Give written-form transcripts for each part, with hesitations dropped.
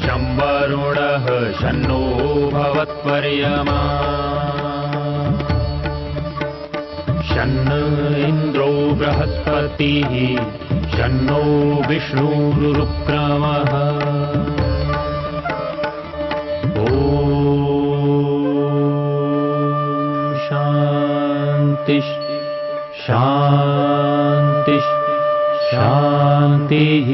शं वरुणः शन्नो भवत्वर्यमा शन्न इन्द्रो बृहस्पतिः शन्नो विष्णुरुक्रमः ॐ शान्ति शान्ति शान्तिः।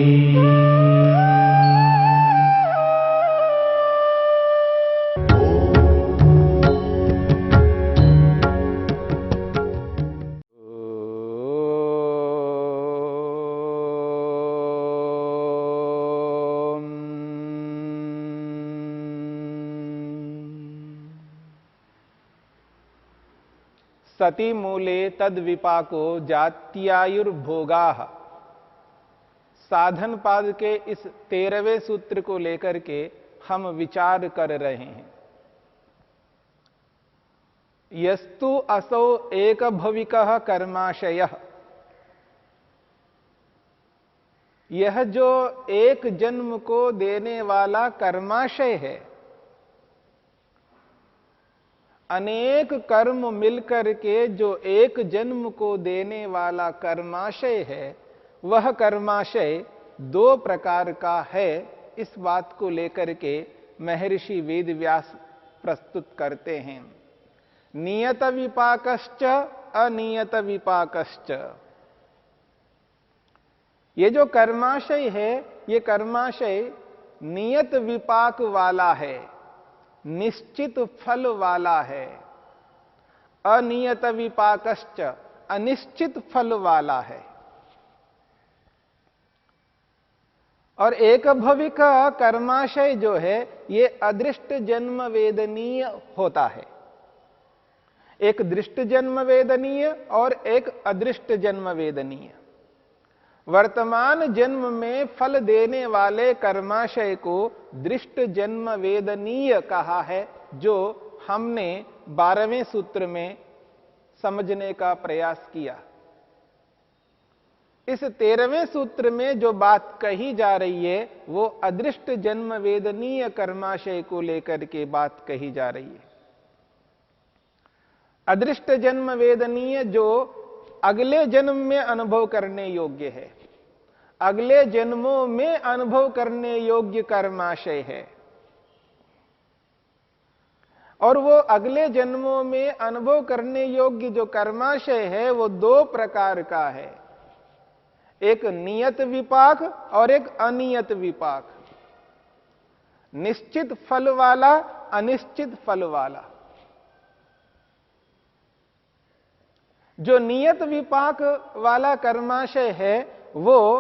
सति मूले तद विपाको जात्यायुर्भोगाः। साधन पाद के इस 13वें सूत्र को लेकर के हम विचार कर रहे हैं। यस्तु असौ एक भविकः कर्माशयः। यह जो एक जन्म को देने वाला कर्माशय है, अनेक कर्म मिलकर के जो एक जन्म को देने वाला कर्माशय है, वह कर्माशय 2 प्रकार का है। इस बात को लेकर के महर्षि वेदव्यास प्रस्तुत करते हैं। नियत विपाकश्च अनियत विपाकश्च। ये जो कर्माशय है, ये कर्माशय नियत विपाक वाला है, निश्चित फल वाला है। अनियत विपाकश्च अनिश्चित फल वाला है। और एक भविक कर्माशय जो है, ये अदृष्ट जन्म वेदनीय होता है। एक दृष्ट जन्म वेदनीय और एक अदृष्ट जन्म वेदनीय। वर्तमान जन्म में फल देने वाले कर्माशय को दृष्ट जन्म वेदनीय कहा है, जो हमने 12वें सूत्र में समझने का प्रयास किया। इस 13वें सूत्र में जो बात कही जा रही है, वो अदृष्ट जन्म वेदनीय कर्माशय को लेकर के बात कही जा रही है। अदृष्ट जन्म वेदनीय जो अगले जन्म में अनुभव करने योग्य है, अगले जन्मों में अनुभव करने योग्य कर्माशय है। और वो अगले जन्मों में अनुभव करने योग्य जो कर्माशय है, वो 2 प्रकार का है। एक नियत विपाक और एक अनियत विपाक। निश्चित फल वाला, अनिश्चित फल वाला। जो नियत विपाक वाला कर्माशय है, वो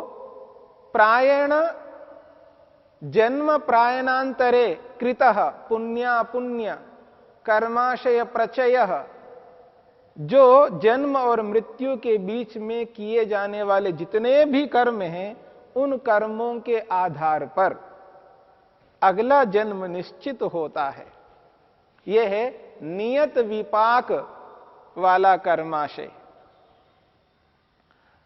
प्रायण जन्म प्रायणांतरे कृतः पुण्यापुण्य कर्माशय प्रचयः। जो जन्म और मृत्यु के बीच में किए जाने वाले जितने भी कर्म हैं, उन कर्मों के आधार पर अगला जन्म निश्चित होता है। यह है नियत विपाक वाला कर्माशय।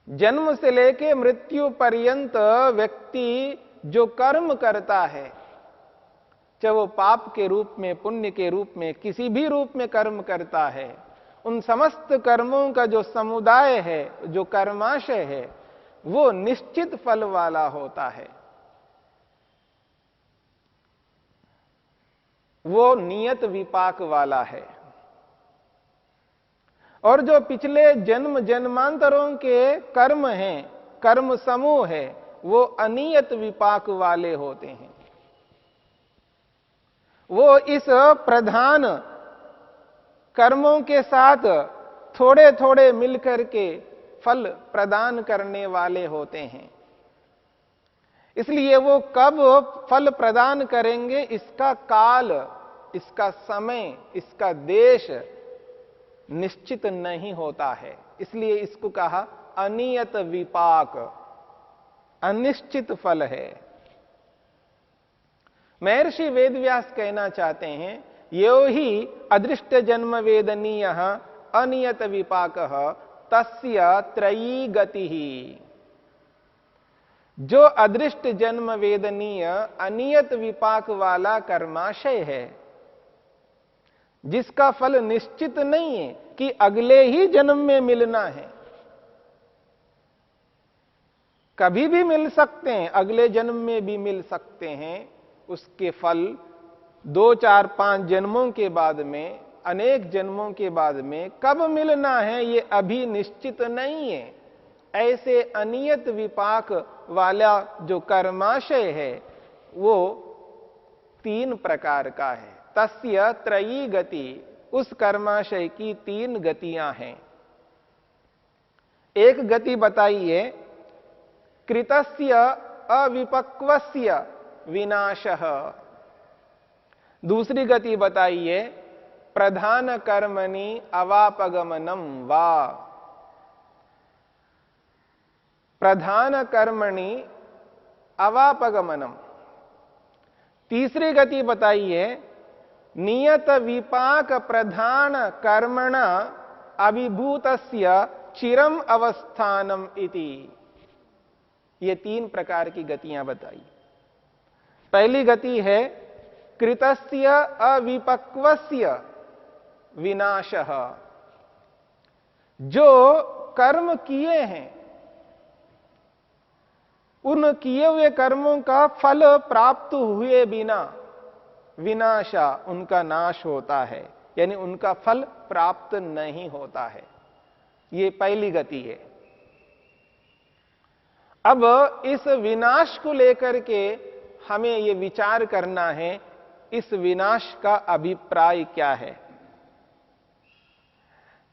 जन्म से लेकर मृत्यु पर्यंत व्यक्ति जो कर्म करता है, चाहे वो पाप के रूप में, पुण्य के रूप में, किसी भी रूप में कर्म करता है, उन समस्त कर्मों का जो समुदाय है, जो कर्माशय है, वो निश्चित फल वाला होता है। वो नियत विपाक वाला है। और जो पिछले जन्म जन्मांतरों के कर्म हैं, कर्म समूह है, वो अनियत विपाक वाले होते हैं। वो इस प्रधान कर्मों के साथ थोड़े थोड़े मिलकर के फल प्रदान करने वाले होते हैं। इसलिए वो कब फल प्रदान करेंगे, इसका काल, इसका समय, इसका देश निश्चित नहीं होता है। इसलिए इसको कहा अनियत विपाक, अनिश्चित फल है। महर्षि वेदव्यास कहना चाहते हैं, यो ही अदृष्ट जन्म वेदनीयः अनियत विपाकः तस्य त्रयी गतिः। जो अदृष्ट जन्म वेदनीय अनियत विपाक वाला कर्माशय है, जिसका फल निश्चित नहीं है कि अगले ही जन्म में मिलना है, कभी भी मिल सकते हैं, अगले जन्म में भी मिल सकते हैं, उसके फल 2, 4, 5 जन्मों के बाद में, अनेक जन्मों के बाद में कब मिलना है ये अभी निश्चित नहीं है। ऐसे अनियत विपाक वाला जो कर्माशय है वो 3 प्रकार का है। तस्य त्रयी गति, उस कर्माशय की 3 गतियां हैं। एक गति बताइए, कृतस्य अविपक्वस्य विनाशः। दूसरी गति बताइए, प्रधान कर्मणि अवापगमनम वा। प्रधान कर्मणि अवापगमनम। तीसरी गति बताइए, नियत विपाक प्रधान कर्मण अभिभूतस्य चिरम अवस्थानम इति। ये 3 प्रकार की गतियां बताई। पहली गति है कृतस्य अविपक्वस्य विनाशः। जो कर्म किए हैं उन किए हुए कर्मों का फल प्राप्त हुए बिना विनाशा, उनका नाश होता है, यानी उनका फल प्राप्त नहीं होता है। ये पहली गति है। अब इस विनाश को लेकर के हमें ये विचार करना है, इस विनाश का अभिप्राय क्या है।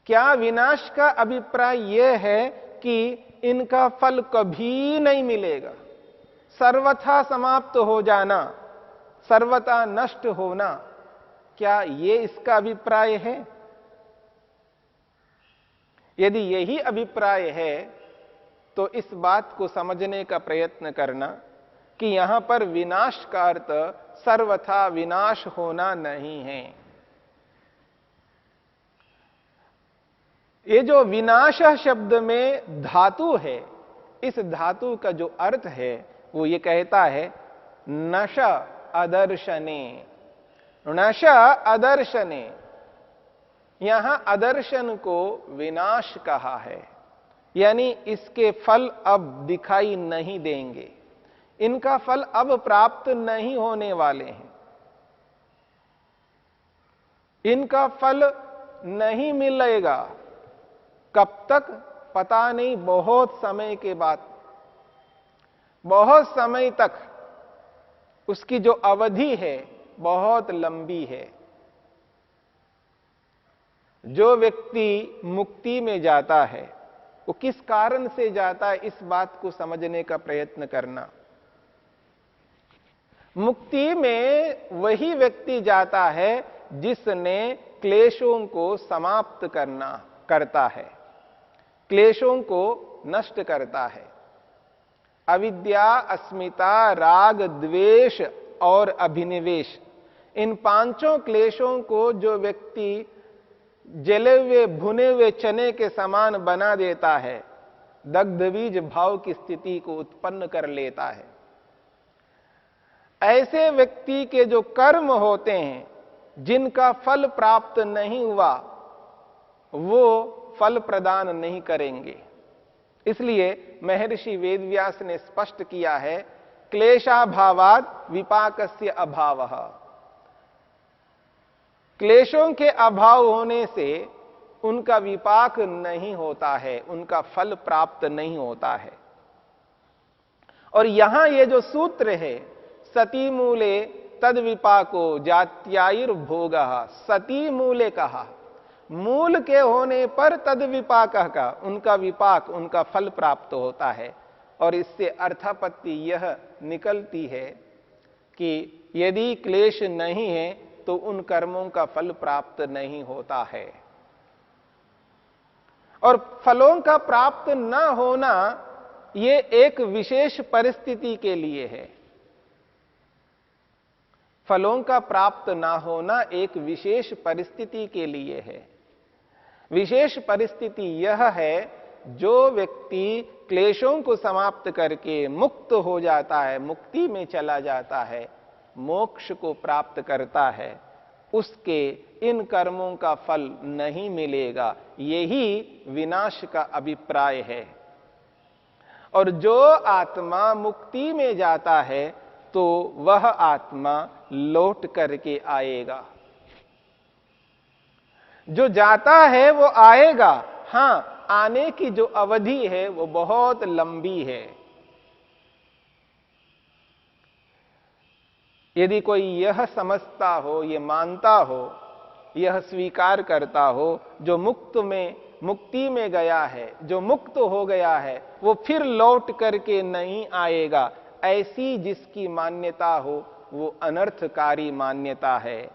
क्या विनाश का अभिप्राय यह है कि इनका फल कभी नहीं मिलेगा, सर्वथा समाप्त हो जाना, सर्वथा नष्ट होना, क्या ये इसका अभिप्राय है? यदि यही अभिप्राय है तो इस बात को समझने का प्रयत्न करना कि यहां पर विनाश का अर्थ सर्वथा विनाश होना नहीं है। ये जो विनाश शब्द में धातु है, इस धातु का जो अर्थ है वो ये कहता है नश अदर्शने। नश अदर्शने, यहां अदर्शन को विनाश कहा है, यानी इसके फल अब दिखाई नहीं देंगे, इनका फल अब प्राप्त नहीं होने वाले हैं, इनका फल नहीं मिलेगा। कब तक पता नहीं, बहुत समय के बाद, बहुत समय तक उसकी जो अवधि है बहुत लंबी है। जो व्यक्ति मुक्ति में जाता है वो किस कारण से जाता है, इस बात को समझने का प्रयत्न करना। मुक्ति में वही व्यक्ति जाता है जिसने क्लेशों को समाप्त करता है, क्लेशों को नष्ट करता है। अविद्या, अस्मिता, राग, द्वेष और अभिनिवेश, इन 5 क्लेशों को जो व्यक्ति जले हुए भुने हुए चने के समान बना देता है, दग्ध बीज भाव की स्थिति को उत्पन्न कर लेता है। ऐसे व्यक्ति के जो कर्म होते हैं, जिनका फल प्राप्त नहीं हुआ, वो फल प्रदान नहीं करेंगे। इसलिए महर्षि वेदव्यास ने स्पष्ट किया है, क्लेशाभावात् विपाकस्य अभावः। क्लेशों के अभाव होने से उनका विपाक नहीं होता है, उनका फल प्राप्त नहीं होता है। और यहां ये जो सूत्र है, सती मूले तद विपाको जात्यायुर्भोगः, सती मूले कहा, मूल के होने पर तद विपाक का, उनका विपाक, उनका फल प्राप्त होता है। और इससे अर्थापत्ति यह निकलती है कि यदि क्लेश नहीं है तो उन कर्मों का फल प्राप्त नहीं होता है। और फलों का प्राप्त न होना ये एक विशेष परिस्थिति के लिए है। फलों का प्राप्त ना होना एक विशेष परिस्थिति के लिए है। विशेष परिस्थिति यह है जो व्यक्ति क्लेशों को समाप्त करके मुक्त हो जाता है, मुक्ति में चला जाता है, मोक्ष को प्राप्त करता है, उसके इन कर्मों का फल नहीं मिलेगा। यही विनाश का अभिप्राय है। और जो आत्मा मुक्ति में जाता है तो वह आत्मा लौट करके आएगा। जो जाता है वो आएगा, हां, आने की जो अवधि है वो बहुत लंबी है। यदि कोई यह समझता हो, ये मानता हो, यह स्वीकार करता हो, जो मुक्ति में गया है, जो मुक्त हो गया है, वो फिर लौट करके नहीं आएगा, ऐसी जिसकी मान्यता हो वो अनर्थकारी मान्यता है,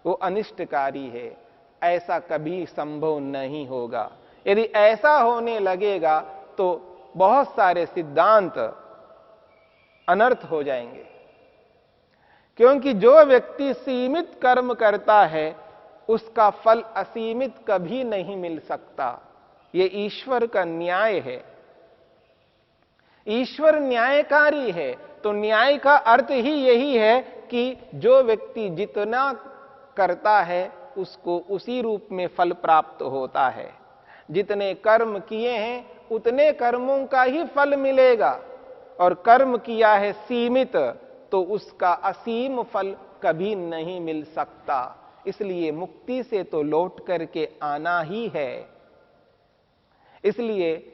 वो अनिष्टकारी है। ऐसा कभी संभव नहीं होगा। यदि ऐसा होने लगेगा तो बहुत सारे सिद्धांत अनर्थ हो जाएंगे। क्योंकि जो व्यक्ति सीमित कर्म करता है उसका फल असीमित कभी नहीं मिल सकता। ये ईश्वर का न्याय है। ईश्वर न्यायकारी है, तो न्याय का अर्थ ही यही है कि जो व्यक्ति जितना करता है उसको उसी रूप में फल प्राप्त होता है। जितने कर्म किए हैं उतने कर्मों का ही फल मिलेगा, और कर्म किया है सीमित तो उसका असीम फल कभी नहीं मिल सकता। इसलिए मुक्ति से तो लौट करके आना ही है। इसलिए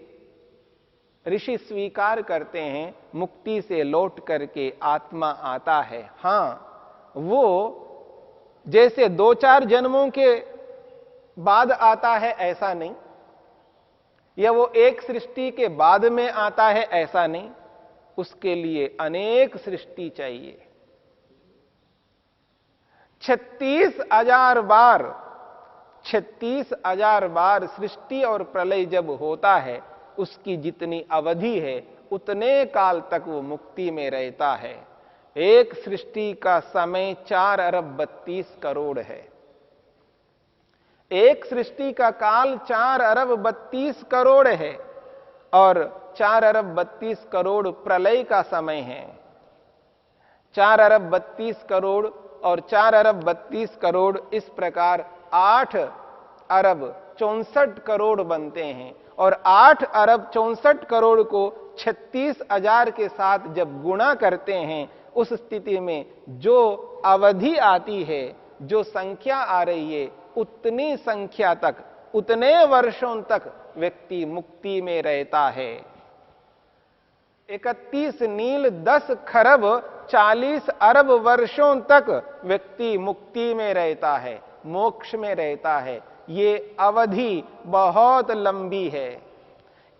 ऋषि स्वीकार करते हैं मुक्ति से लौट करके आत्मा आता है। हां, वो जैसे 2-4 जन्मों के बाद आता है ऐसा नहीं, या वो एक सृष्टि के बाद में आता है ऐसा नहीं, उसके लिए अनेक सृष्टि चाहिए। 36,000 बार सृष्टि और प्रलय जब होता है, उसकी जितनी अवधि है उतने काल तक वो मुक्ति में रहता है। एक सृष्टि का समय 4 अरब 32 करोड़ है। एक सृष्टि का काल 4 अरब 32 करोड़ है, और 4 अरब 32 करोड़ प्रलय का समय है। 4 अरब 32 करोड़ और 4 अरब 32 करोड़ इस प्रकार 8 अरब 64 करोड़ बनते हैं। और 8 अरब 64 करोड़ को 36,000 के साथ जब गुणा करते हैं, उस स्थिति में जो अवधि आती है, जो संख्या आ रही है, उतनी संख्या तक, उतने वर्षों तक व्यक्ति मुक्ति में रहता है। 31 नील 10 खरब 40 अरब वर्षों तक व्यक्ति मुक्ति में रहता है, मोक्ष में रहता है। ये अवधि बहुत लंबी है।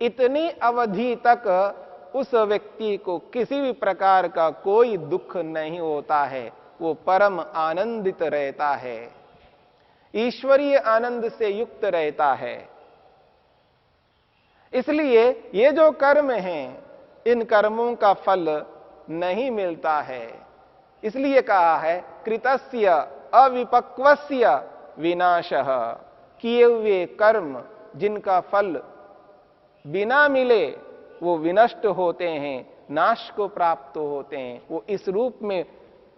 इतनी अवधि तक उस व्यक्ति को किसी भी प्रकार का कोई दुख नहीं होता है, वो परम आनंदित रहता है, ईश्वरीय आनंद से युक्त रहता है। इसलिए ये जो कर्म हैं, इन कर्मों का फल नहीं मिलता है। इसलिए कहा है कृतस्य अविपक्वस्य विनाशः। किए हुए कर्म जिनका फल बिना मिले वो विनष्ट होते हैं, नाश को प्राप्त होते हैं, वो इस रूप में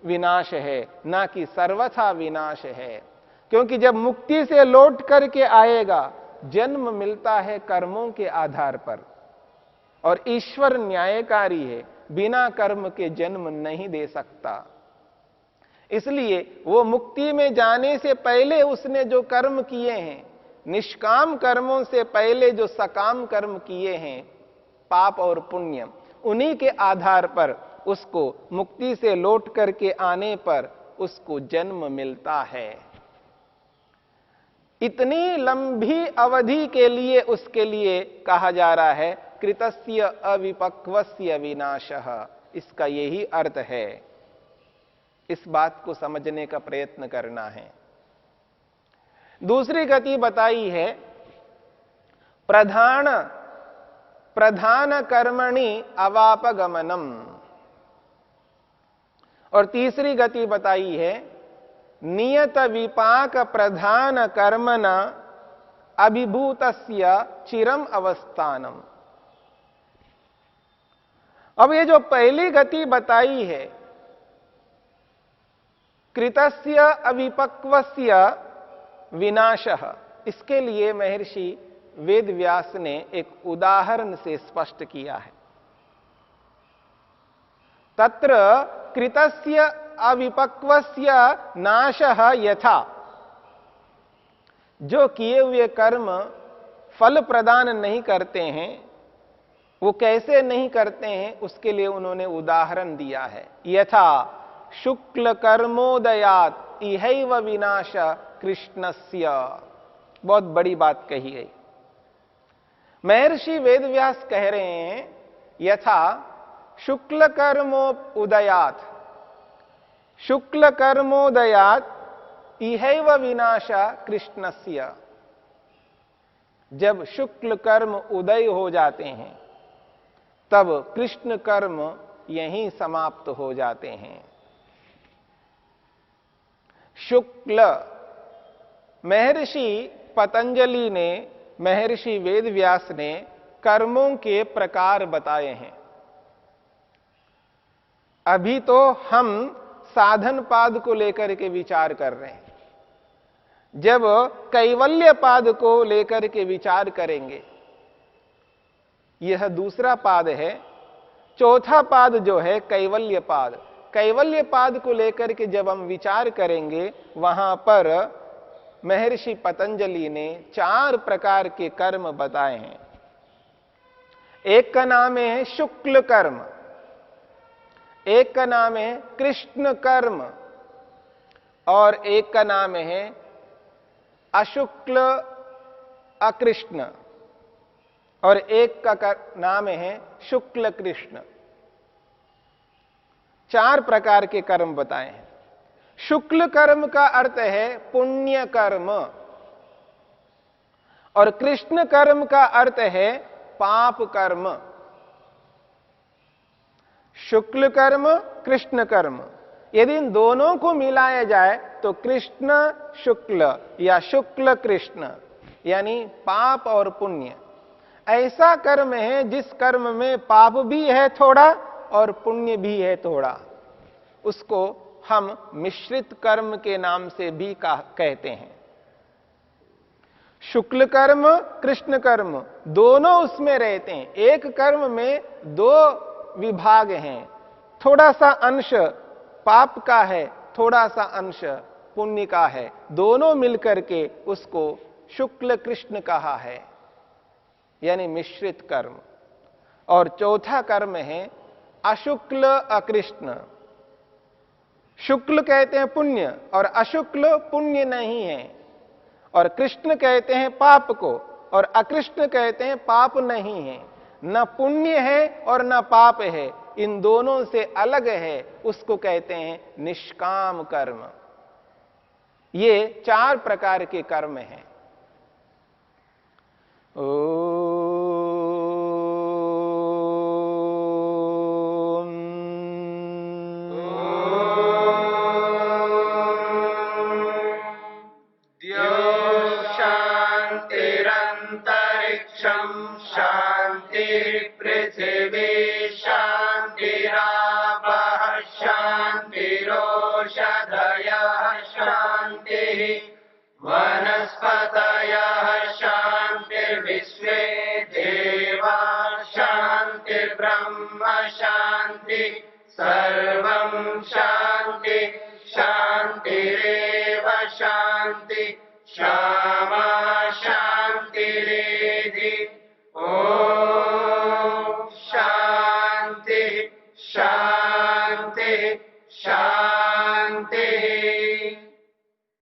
विनाश है, ना कि सर्वथा विनाश है। क्योंकि जब मुक्ति से लौट करके आएगा, जन्म मिलता है कर्मों के आधार पर, और ईश्वर न्यायकारी है, बिना कर्म के जन्म नहीं दे सकता। इसलिए वो मुक्ति में जाने से पहले उसने जो कर्म किए हैं, निष्काम कर्मों से पहले जो सकाम कर्म किए हैं, पाप और पुण्य, उन्हीं के आधार पर उसको मुक्ति से लौट करके आने पर उसको जन्म मिलता है। इतनी लंबी अवधि के लिए उसके लिए कहा जा रहा है कृतस्य अविपक्वस्य विनाशः। इसका यही अर्थ है। इस बात को समझने का प्रयत्न करना है। दूसरी गति बताई है प्रधान कर्मणि अवापगमनम, और तीसरी गति बताई है नियत विपाक प्रधान कर्मणा अभिभूतस्य चिरम अवस्थानम। अब ये जो पहली गति बताई है, कृतस्य अविपक्वस्य विनाशः, इसके लिए महर्षि वेदव्यास ने एक उदाहरण से स्पष्ट किया है। तत्र कृतस्य अविपक्वस्य नाशः यथा, जो किए हुए कर्म फल प्रदान नहीं करते हैं, वो कैसे नहीं करते हैं, उसके लिए उन्होंने उदाहरण दिया है। यथा शुक्ल कर्मोदयात इहैव विनाश कृष्णस्य। बहुत बड़ी बात कही गई। महर्षि वेदव्यास कह रहे हैं, यथा शुक्ल कर्मो उदयात, शुक्ल कर्मोदयात इहैव विनाश कृष्णस्य। जब शुक्ल कर्म उदय हो जाते हैं, तब कृष्ण कर्म यहीं समाप्त हो जाते हैं। शुक्ल, महर्षि पतंजलि ने, महर्षि वेदव्यास ने कर्मों के प्रकार बताए हैं। अभी तो हम साधन पाद को लेकर के विचार कर रहे हैं। जब कैवल्य पाद को लेकर के विचार करेंगे, यह दूसरा पाद है। चौथा पाद जो है कैवल्य पाद, कैवल्य पाद को लेकर के जब हम विचार करेंगे, वहां पर महर्षि पतंजलि ने 4 प्रकार के कर्म बताए हैं। एक का नाम है शुक्ल कर्म, एक का नाम है कृष्ण कर्म, और एक का नाम है अशुक्ल अकृष्ण, और एक का नाम है शुक्ल कृष्ण। 4 प्रकार के कर्म बताए हैं। शुक्ल कर्म का अर्थ है पुण्य कर्म, और कृष्ण कर्म का अर्थ है पाप कर्म। शुक्ल कर्म, कृष्ण कर्म, यदि इन दोनों को मिलाया जाए तो कृष्ण शुक्ल या शुक्ल कृष्ण, यानी पाप और पुण्य। ऐसा कर्म है जिस कर्म में पाप भी है थोड़ा और पुण्य भी है थोड़ा, उसको हम मिश्रित कर्म के नाम से भी कहते हैं। शुक्ल कर्म, कृष्ण कर्म दोनों उसमें रहते हैं। एक कर्म में 2 विभाग हैं, थोड़ा सा अंश पाप का है, थोड़ा सा अंश पुण्य का है, दोनों मिलकर के उसको शुक्ल कृष्ण कहा है, यानी मिश्रित कर्म। और चौथा कर्म है अशुक्ल अकृष्ण। शुक्ल कहते हैं पुण्य और अशुक्ल पुण्य नहीं है, और कृष्ण कहते हैं पाप को और अकृष्ण कहते हैं पाप नहीं है। न पुण्य है और न पाप है, इन दोनों से अलग है, उसको कहते हैं निष्काम कर्म। ये 4 प्रकार के कर्म हैं। पृथिवी शान्तिरापः शान्तिरोषधयः शान्तिः वनस्पतयः शान्तिर्विश्वे देवा शान्तिर्ब्रह्म शान्ति सर्वं शान्ति शान्तिरेव शान्ति क्षमा शान्तिरेधि। शांति शांति शांति।